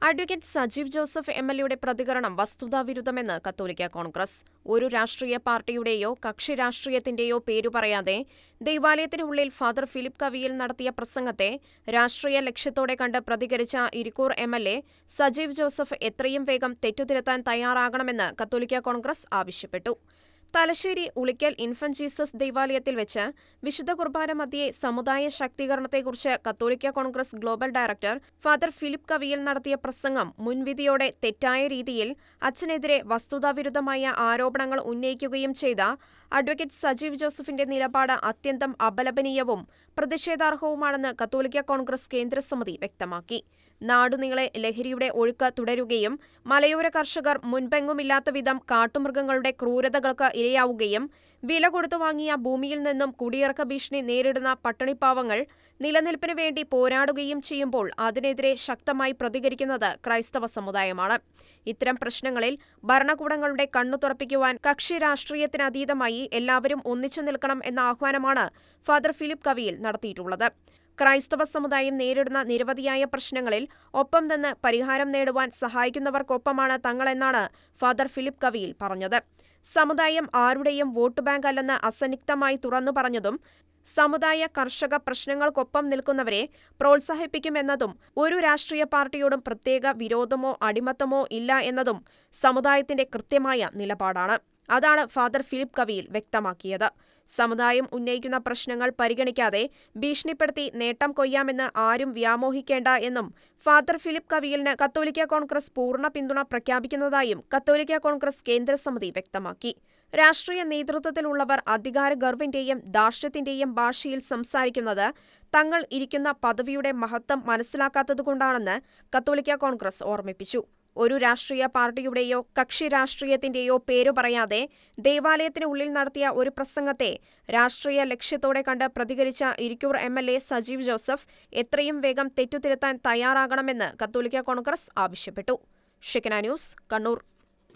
Advocate Sajeev Joseph എം.എൽ.എയുടെ പ്രതികരണം വസ്തുതാവിരുദ്ധമെന്ന് കത്തോലിക്കാ കോൺഗ്രസ്. ഒരു രാഷ്ട്രീയ പാർട്ടിയുടെയോ കക്ഷി രാഷ്ട്രീയത്തിന്റെയോ പേരു പറയാതെ ദൈവാലയത്തിനുള്ളിൽ ഫാദർ ഫിലിപ്പ് കവിയിൽ നടത്തിയ പ്രസംഗത്തെ രാഷ്ട്രീയ ലക്ഷ്യത്തോടെ കണ്ട് പ്രതികരിച്ച ഇരിക്കൂർ എം.എൽ.എ സജീവ് ജോസഫ് എത്രയും വേഗം തെറ്റുതിരുത്താൻ തയ്യാറാകണമെന്ന് കത്തോലിക്കാ കോൺഗ്രസ് ആവശ്യപ്പെട്ടു. തലശ്ശേരി ഉളിക്കൽ ഇൻഫന്റ് ജീസസ് ദൈവാലയത്തിൽ വെച്ച് വിശുദ്ധ കുർബാന മധ്യേ സമുദായ ശാക്തീകരണത്തെക്കുറിച്ച് കത്തോലിക്കാ Congress global director father Philip Kaviyil നടത്തിയ പ്രസംഗം മുൻവിധിയോടെ തെറ്റായ രീതിയിൽ അച്ഛനെതിരെ വസ്തുതാവിരുദ്ധമായ ആരോപണങ്ങൾ ഉന്നയിക്കുകയും ചെയ്ത അഡ്വക്കേറ്റ് സജീവ് ജോസഫിന്റെ നിലപാട് അത്യന്തം അപലപനീയവും പ്രതിഷേധാർഹവുമാണെന്ന് കത്തോലിക്കാ കോൺഗ്രസ് കേന്ദ്രസമിതി വ്യക്തമാക്കി. നാടുനീളെ ലഹരിയുടെ ഒഴുക്ക് തുടരുകയും മലയോര കർഷകർ മുൻപെങ്ങുമില്ലാത്ത വിധം കാട്ടുമൃഗങ്ങളുടെ ക്രൂരതകൾക്ക് ഇരയാവുകയും വില കൊടുത്തു വാങ്ങിയ ഭൂമിയിൽ നിന്നും കുടിയിറക്ക ഭീഷണി നേരിടുന്ന പട്ടിണിപ്പാവങ്ങൾ നിലനിൽപ്പിനു വേണ്ടി പോരാടുകയും ചെയ്യുമ്പോൾ അതിനെതിരെ ശക്തമായി പ്രതികരിക്കുന്നത് ക്രൈസ്തവ സമുദായമാണ്. ഇത്തരം പ്രശ്നങ്ങളിൽ ഭരണകൂടങ്ങളുടെ കണ്ണു തുറപ്പിക്കുവാൻ കക്ഷി രാഷ്ട്രീയത്തിനതീതമായി എല്ലാവരും ഒന്നിച്ചു നിൽക്കണം എന്ന ആഹ്വാനമാണ് ഫാദർ ഫിലിപ്പ് കവിയിൽ നടത്തിയിട്ടുള്ളത്. ക്രൈസ്തവ സമുദായം നേരിടുന്ന നിരവധിയായ പ്രശ്നങ്ങളിൽ ഒപ്പം നിന്ന് പരിഹാരം നേടുവാൻ സഹായിക്കുന്നവർക്കൊപ്പമാണ് തങ്ങളെന്നാണ് ഫാദർ ഫിലിപ്പ് കവിയിൽ പറഞ്ഞത്. സമുദായം ആരുടെയും വോട്ട് ബാങ്ക് അല്ലെന്ന് അസന്നിഗ്ധമായി തുറന്നു പറഞ്ഞതും സമുദായ കർഷക പ്രശ്നങ്ങൾക്കൊപ്പം നിൽക്കുന്നവരെ പ്രോത്സാഹിപ്പിക്കുമെന്നതും ഒരു രാഷ്ട്രീയ പാർട്ടിയോടും പ്രത്യേക വിരോധമോ അടിമത്തമോ ഇല്ല എന്നതും സമുദായത്തിന്റെ കൃത്യമായ നിലപാടാണ്. അതാണ് ഫാദർ ഫിലിപ്പ് കവിയിൽ വ്യക്തമാക്കിയത്. സമുദായം ഉന്നയിക്കുന്ന പ്രശ്നങ്ങൾ പരിഗണിക്കാതെ ഭീഷണിപ്പെടുത്തി നേട്ടം കൊയ്യാമെന്ന് ആരും വ്യാമോഹിക്കേണ്ട എന്നും ഫാദർ ഫിലിപ്പ് കവിയിലിന് കത്തോലിക്കാ കോൺഗ്രസ് പൂർണ്ണ പിന്തുണ പ്രഖ്യാപിക്കുന്നതായും കത്തോലിക്കാ കോൺഗ്രസ് കേന്ദ്രസമിതി വ്യക്തമാക്കി. രാഷ്ട്രീയ നേതൃത്വത്തിലുള്ളവർ അധികാരഗർവിന്റെയും ധാർഷ്ട്യത്തിന്റെയും ഭാഷയിൽ സംസാരിക്കുന്നത് തങ്ങൾ ഇരിക്കുന്ന പദവിയുടെ മഹത്വം മനസ്സിലാക്കാത്തതുകൊണ്ടാണെന്ന് കത്തോലിക്കാ കോൺഗ്രസ് ഓർമ്മിപ്പിച്ചു. ഒരു രാഷ്ട്രീയ പാർട്ടിയുടെയോ കക്ഷി രാഷ്ട്രീയത്തിന്റെയോ പേരു പറയാതെ ദേവാലയത്തിനുള്ളിൽ നടത്തിയ ഒരു പ്രസംഗത്തെ രാഷ്ട്രീയ ലക്ഷ്യത്തോടെ കണ്ട് പ്രതികരിച്ച ഇരിക്കൂർ എം.എൽ.എ സജീവ് ജോസഫ് എത്രയും വേഗം തെറ്റുതിരുത്താൻ തയ്യാറാകണമെന്ന് കത്തോലിക്കാ കോൺഗ്രസ് ആവശ്യപ്പെട്ടു. ഷെക്കന ന്യൂസ്, കണ്ണൂർ.